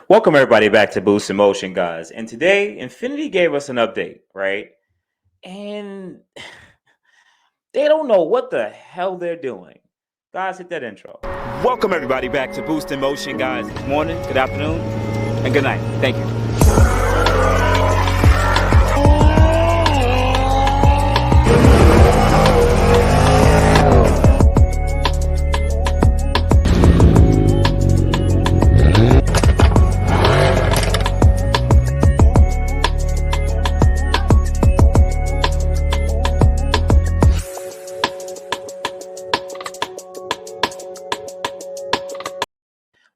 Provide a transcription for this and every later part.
Welcome everybody back to Boost in Motion, guys. And today, Infinity gave us an update, right? And they don't know what the hell they're doing. Guys, hit that intro. Welcome everybody back to Boost in Motion, guys. Good morning, good afternoon, and good night. Thank you.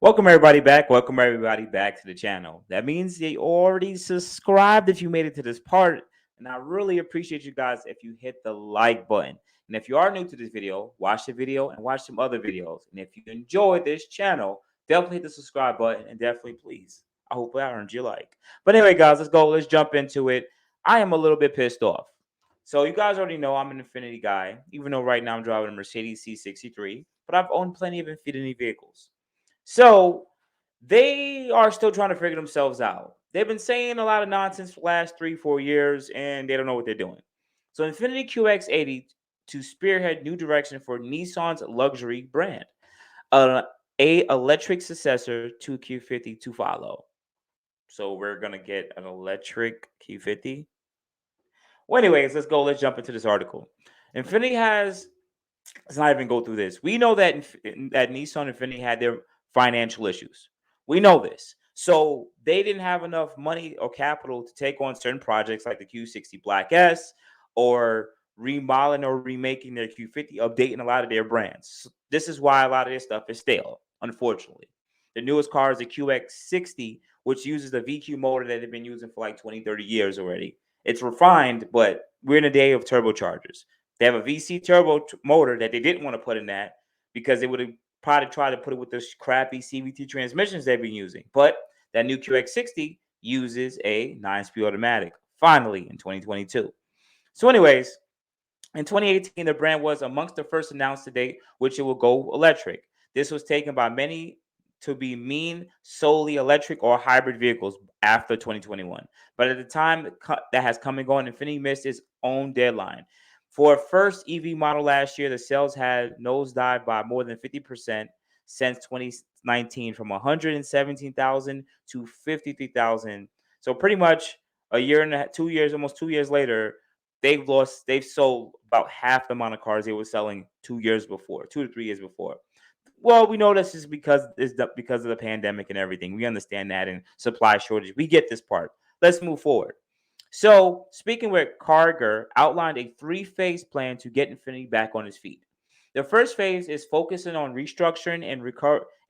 Welcome everybody back. Welcome everybody back to the channel. That means you already subscribed if you made it to this part. And I really appreciate you guys if you hit the like button. And if you are new to this video, watch the video and watch some other videos. And if you enjoyed this channel, definitely hit the subscribe button and definitely please. I hope I earned your like. But anyway, guys, let's go. Let's jump into it. I am a little bit pissed off. So you guys already know I'm an Infiniti guy, even though right now I'm driving a Mercedes C63, but I've owned plenty of Infiniti vehicles. So they are still trying to figure themselves out. They've been saying a lot of nonsense for the last 3-4 years, and they don't know what they're doing. So Infiniti QX80 to spearhead new direction for Nissan's luxury brand, uh, a electric successor to Q50 to follow. So we're gonna get an electric Q50. Well, anyways, let's go. Let's jump into this article. Infiniti has. Let's not even go through this. We know that that Nissan and Infiniti had their financial issues. We know this. So they didn't have enough money or capital to take on certain projects like the Q60 Black S or remodeling or remaking their Q50, updating a lot of their brands. This is why a lot of this stuff is stale, unfortunately. The newest car is the QX60, which uses the VQ motor that they've been using for like 20, 30 years already. It's refined, but we're in a day of turbochargers. They have a VC turbo motor that they didn't want to put in that because they would have probably tried to put it with those crappy CVT transmissions they've been using. But that new QX60 uses a 9-speed automatic, finally in 2022. So, anyways, in 2018, the brand was amongst the first announced to date, which it will go electric. This was taken by many to be mean solely electric or hybrid vehicles after 2021. But at the time that has come and gone, Infiniti missed its own deadline. For a first EV model last year, the sales had nosedived by more than 50% since 2019, from 117,000 to 53,000. So pretty much a year and a half, 2 years, almost 2 years later, they've sold about half the amount of cars they were selling 2 years before, 2 to 3 years before. Well, we know this is because of the pandemic and everything. We understand that, and supply shortage. We get this part. Let's move forward. So, speaking with Carger, outlined a three-phase plan to get Infiniti back on its feet. The first phase is focusing on restructuring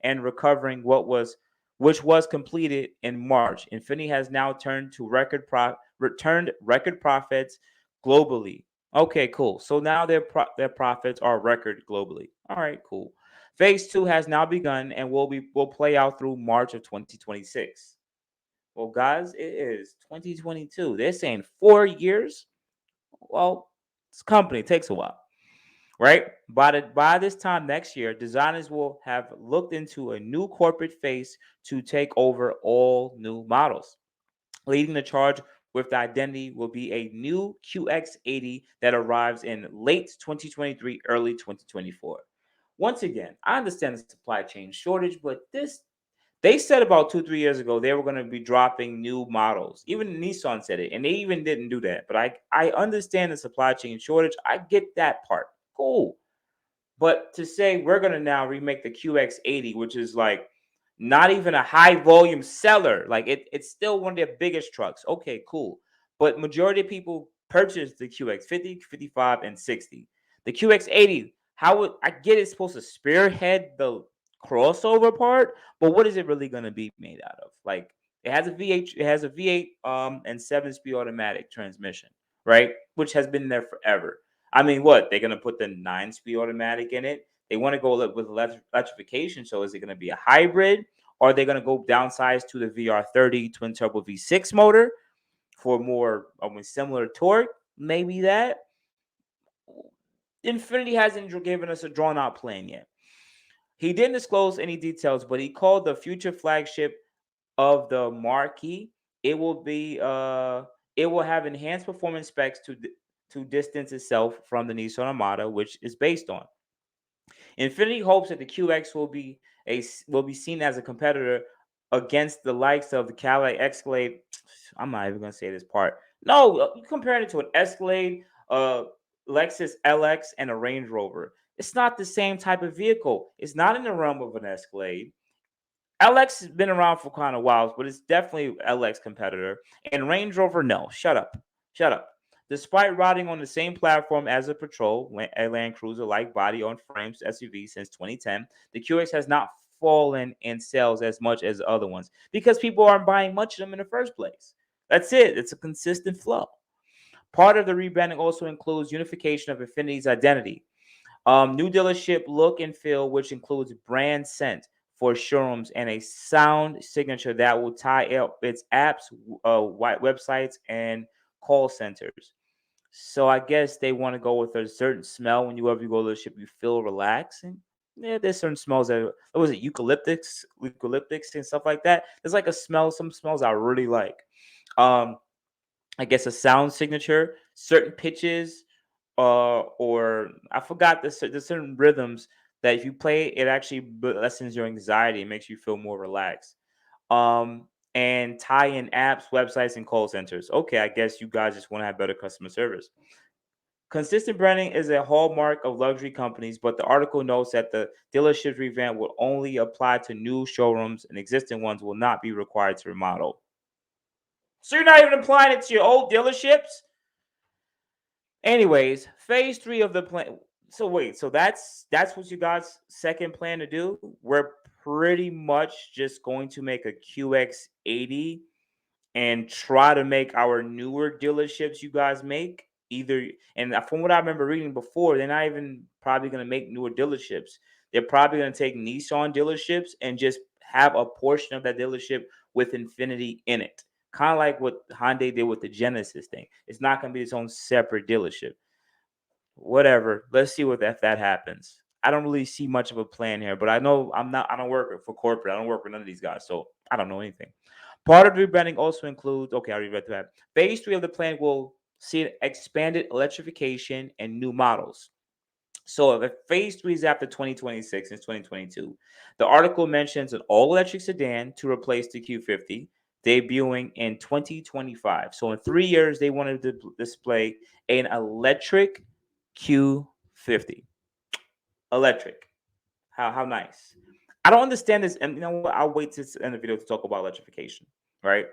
and recovering which was completed in March. Infiniti has now returned record profits globally. Okay, cool. So now their profits are record globally. All right, cool. Phase 2 has now begun and will play out through March of 2026. Well, guys, it is 2022. They're saying 4 years. Well, this company takes a while, right? By this time next year, designers will have looked into a new corporate face to take over all new models. Leading the charge with the identity will be a new QX80 that arrives in late 2023, early 2024. Once again, I understand the supply chain shortage, but this they said about 2-3 years ago they were going to be dropping new models. Even Nissan said it, and they even didn't do that. But I understand the supply chain shortage. I get that part. Cool. But to say we're going to now remake the QX80, which is like not even a high volume seller, like it's still one of their biggest trucks. Okay, cool. But majority of people purchase the QX50, 55, and 60. The QX80, how would I get it supposed to spearhead the crossover part? But what is it really going to be made out of? Like it has a V8 and 7-speed automatic transmission, right? Which has been there forever. I mean, what? They're going to put the 9-speed automatic in it. They want to go with electrification. So is it going to be a hybrid? Or are they going to go downsize to the VR30 twin turbo V6 motor for more similar torque? Maybe that. Infiniti hasn't given us a drawn out plan yet. He didn't disclose any details, but he called the future flagship of the marquee, it will be it will have enhanced performance specs to distance itself from the Nissan Armada, which is based on. Infiniti hopes that the QX will be seen as a competitor against the likes of the Cadillac Escalade. I'm not even gonna say this part. No, you compare it to an Escalade, Lexus LX, and a Range Rover. It's not the same type of vehicle. It's not in the realm of an Escalade. LX has been around for kind of while, but it's definitely LX competitor. And Range Rover, no. Shut up. Shut up. Despite riding on the same platform as a Patrol, a Land Cruiser like body on frames SUV since 2010, the QX has not fallen in sales as much as the other ones because people aren't buying much of them in the first place. That's it. It's a consistent flow. Part of the rebranding also includes unification of Infiniti's identity. New dealership look and feel, which includes brand scent for showrooms and a sound signature that will tie up its apps, websites, and call centers. So I guess they want to go with a certain smell when you ever go to the ship, you feel relaxing. Yeah, there's certain smells that what was it, eucalyptics and stuff like that. There's like a smell, some smells I really like. Um, I guess a sound signature, certain pitches, or I forgot the certain rhythms that if you play, it actually lessens your anxiety and makes you feel more relaxed. Um, and tie in apps, websites, and call centers. Okay, I guess you guys just want to have better customer service. Consistent branding is a hallmark of luxury companies, but the article notes that the dealership's revamp will only apply to new showrooms and existing ones will not be required to remodel. So you're not even applying it to your old dealerships? Anyways, phase three of the plan. So wait, so that's what you guys' second plan to do? We're pretty much just going to make a QX80 and try to make our newer dealerships you guys make either. And from what I remember reading before, they're not even probably going to make newer dealerships. They're probably going to take Nissan dealerships and just have a portion of that dealership with Infiniti in it, kind of like what Hyundai did with the Genesis thing. It's not going to be its own separate dealership. Whatever, let's see what if that happens. I don't really see much of a plan here, but I know I don't work for corporate. I don't work with none of these guys, so I don't know anything. Part of the rebranding also includes, okay, I already read that. Phase three of the plan will see expanded electrification and new models. So if phase three is after 2026 and 2022, the article mentions an all-electric sedan to replace the Q50, debuting in 2025. So in 3 years, they wanted to display an electric Q50. Electric. How nice. I don't understand this. And you know what? I'll wait to end the video to talk about electrification, right?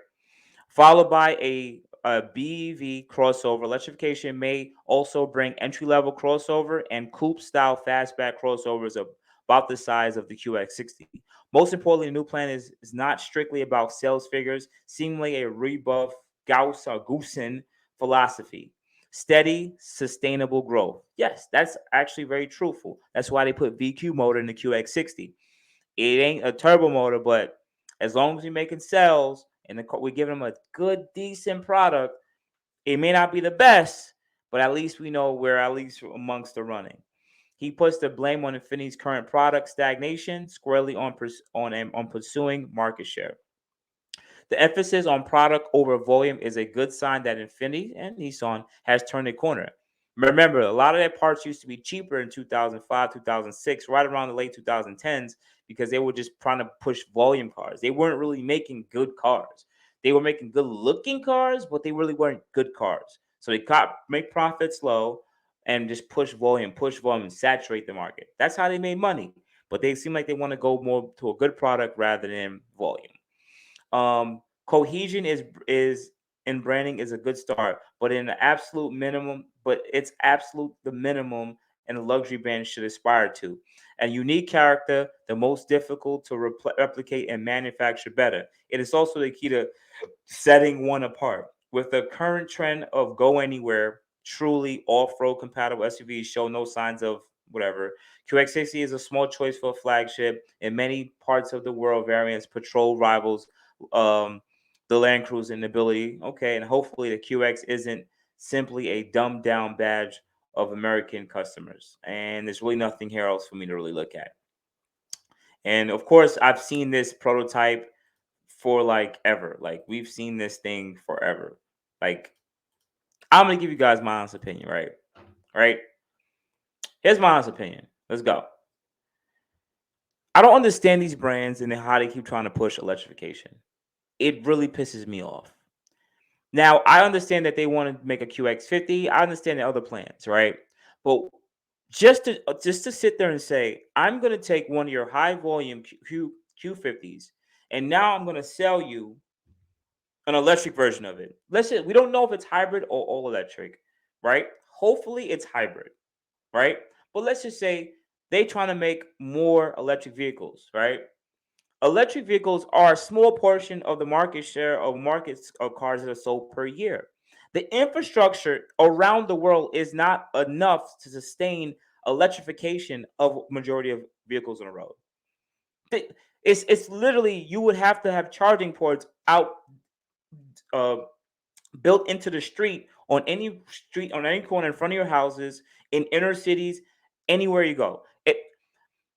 Followed by a BEV crossover. Electrification may also bring entry-level crossover and coupe-style fastback crossovers about the size of the QX60. Most importantly, the new plan is not strictly about sales figures, seemingly a rebuff Gauss or Goosen philosophy. Steady, sustainable growth. Yes, that's actually very truthful. That's why they put VQ motor in the QX60. It ain't a turbo motor, but as long as we're making sales and we're giving them a good, decent product, it may not be the best, but at least we know we're at least amongst the running. He puts the blame on Infiniti's current product stagnation squarely on pursuing market share. The emphasis on product over volume is a good sign that Infiniti and Nissan has turned a corner. Remember, a lot of their parts used to be cheaper in 2005, 2006, right around the late 2010s, because they were just trying to push volume cars. They weren't really making good cars. They were making good looking cars, but they really weren't good cars. So they make profits low and just push volume, and saturate the market. That's how they made money. But they seem like they want to go more to a good product rather than volume. Cohesion is in branding is a good start, but in the absolute minimum, but it's absolute the minimum and a luxury brand should aspire to. A unique character, the most difficult to replicate and manufacture better. It is also the key to setting one apart. With the current trend of go anywhere, truly off-road compatible SUVs show no signs of whatever. QX60 is a small choice for a flagship. In many parts of the world, variants patrol rivals um, the Land Cruiser in ability. Okay, and hopefully the QX isn't simply a dumbed down badge of American customers. And there's really nothing here else for me to really look at. And of course, I've seen this prototype for like ever. Like we've seen this thing forever. Like I'm gonna give you guys my honest opinion, right? Right? Here's my honest opinion. Let's go. I don't understand these brands and how they keep trying to push electrification. It really pisses me off. Now, I understand that they want to make a QX50. I understand the other plans, right? But just to sit there and say, I'm going to take one of your high volume Q50s, and now I'm going to sell you an electric version of it. Let's say we don't know if it's hybrid or all electric, right? Hopefully it's hybrid, right? But let's just say they trying to make more electric vehicles, right? Electric vehicles are a small portion of the market share of markets of cars that are sold per year. The infrastructure around the world is not enough to sustain electrification of majority of vehicles on the road. It's literally you would have to have charging ports out uh, built into the street on any corner in front of your houses in inner cities, anywhere you go.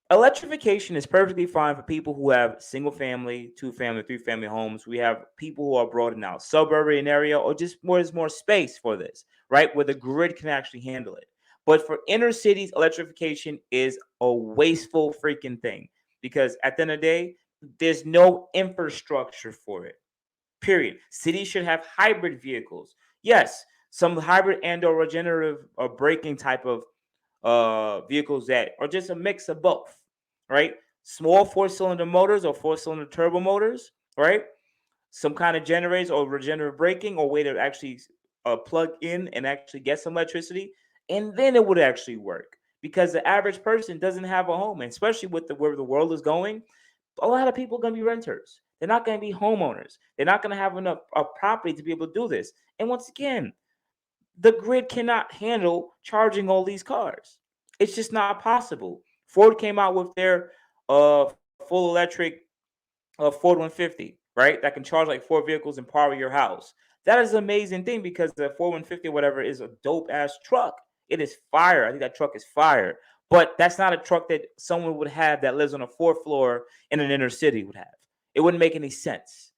Electrification is perfectly fine for people who have single family, two family, three family homes. We have people who are broadened out, suburban area, or just there's more space for this, right? Where the grid can actually handle it. But for inner cities, electrification is a wasteful freaking thing because at the end of the day, there's no infrastructure for it. Period. Cities should have hybrid vehicles. Yes, some hybrid and or regenerative or braking type of vehicles that are just a mix of both, right? Small four-cylinder motors or four-cylinder turbo motors, right? Some kind of generators or regenerative braking or way to actually plug in and actually get some electricity, and then it would actually work because the average person doesn't have a home, and especially with where the world is going, a lot of people are going to be renters. They're not going to be homeowners. They're not going to have enough property to be able to do this. And once again, the grid cannot handle charging all these cars. It's just not possible. Ford came out with their full electric Ford 150, right? That can charge like 4 vehicles and power your house. That is an amazing thing because the Ford 150 or whatever is a dope ass truck. It is fire. I think that truck is fire. But that's not a truck that someone would have that lives on a 4th floor in an inner city would have. It wouldn't make any sense.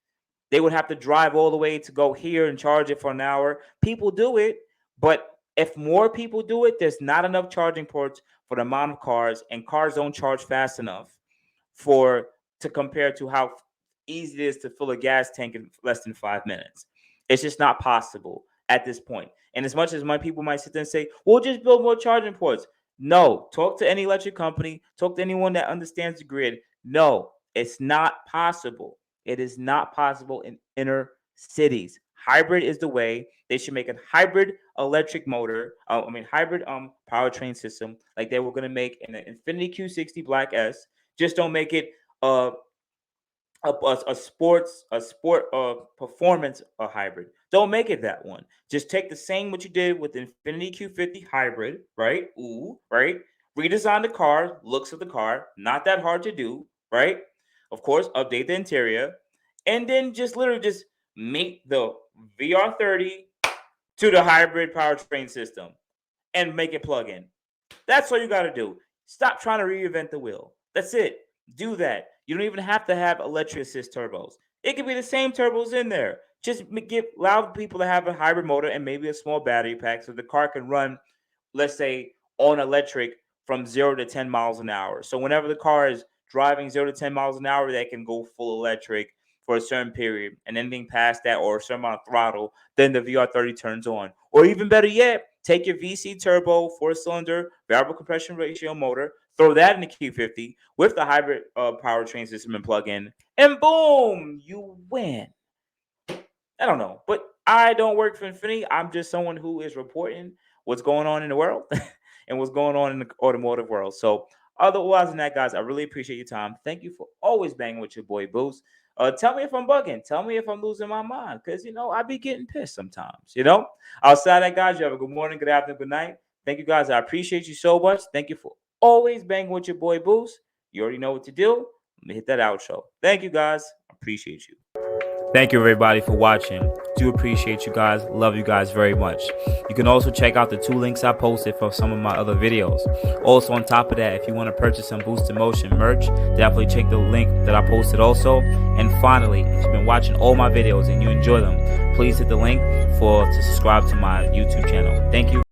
They would have to drive all the way to go here and charge it for an hour. People do it, but if more people do it, there's not enough charging ports for the amount of cars, and cars don't charge fast enough for to compare to how easy it is to fill a gas tank in less than 5 minutes. It's just not possible at this point. And as much as my people might sit there and say, we'll just build more charging ports. No, talk to any electric company, talk to anyone that understands the grid. No, it's not possible. It is not possible in inner cities. Hybrid is the way. They should make a hybrid electric motor. Hybrid powertrain system like they were going to make in the Infiniti Q60 Black S. Just don't make it a sport performance hybrid. Don't make it that one. Just take the same what you did with the Infiniti Q50 hybrid, right? Ooh, right? Redesign the car, looks of the car, not that hard to do, right? Of course, update the interior, and then just literally just make the VR30 to the hybrid powertrain system and make it plug in. That's all you got to do. Stop trying to reinvent the wheel. That's it. Do that. You don't even have to have electric assist turbos. It could be the same turbos in there. Just allow people to have a hybrid motor and maybe a small battery pack so the car can run, let's say, on electric from 0 to 10 miles an hour. So whenever the car is driving 0 to 10 miles an hour, they can go full electric for a certain period. And anything past that or a certain amount of throttle, then the VR30 turns on. Or even better yet, take your VC turbo 4-cylinder variable compression ratio motor, throw that in the Q50 with the hybrid powertrain system and plug in, and boom, you win. I don't know, but I don't work for Infiniti. I'm just someone who is reporting what's going on in the world and what's going on in the automotive world. So, otherwise than that, guys, I really appreciate your time. Thank you for always banging with your boy Boost. Tell me if I'm bugging. Tell me if I'm losing my mind, because I be getting pissed sometimes. Outside that, guys, you have a good morning, good afternoon, good night. Thank you, guys. I appreciate you so much. Thank you for always banging with your boy Boost. You already know what to do. Let me hit that outro. Thank you, guys. I appreciate you. Thank you everybody for watching. Do appreciate you guys. Love you guys very much. You can also check out the 2 links I posted for some of my other videos. Also on top of that, if you want to purchase some boostinmotion merch, definitely check the link that I posted also. And finally, if you've been watching all my videos and you enjoy them, please hit the link to subscribe to my YouTube channel. Thank you.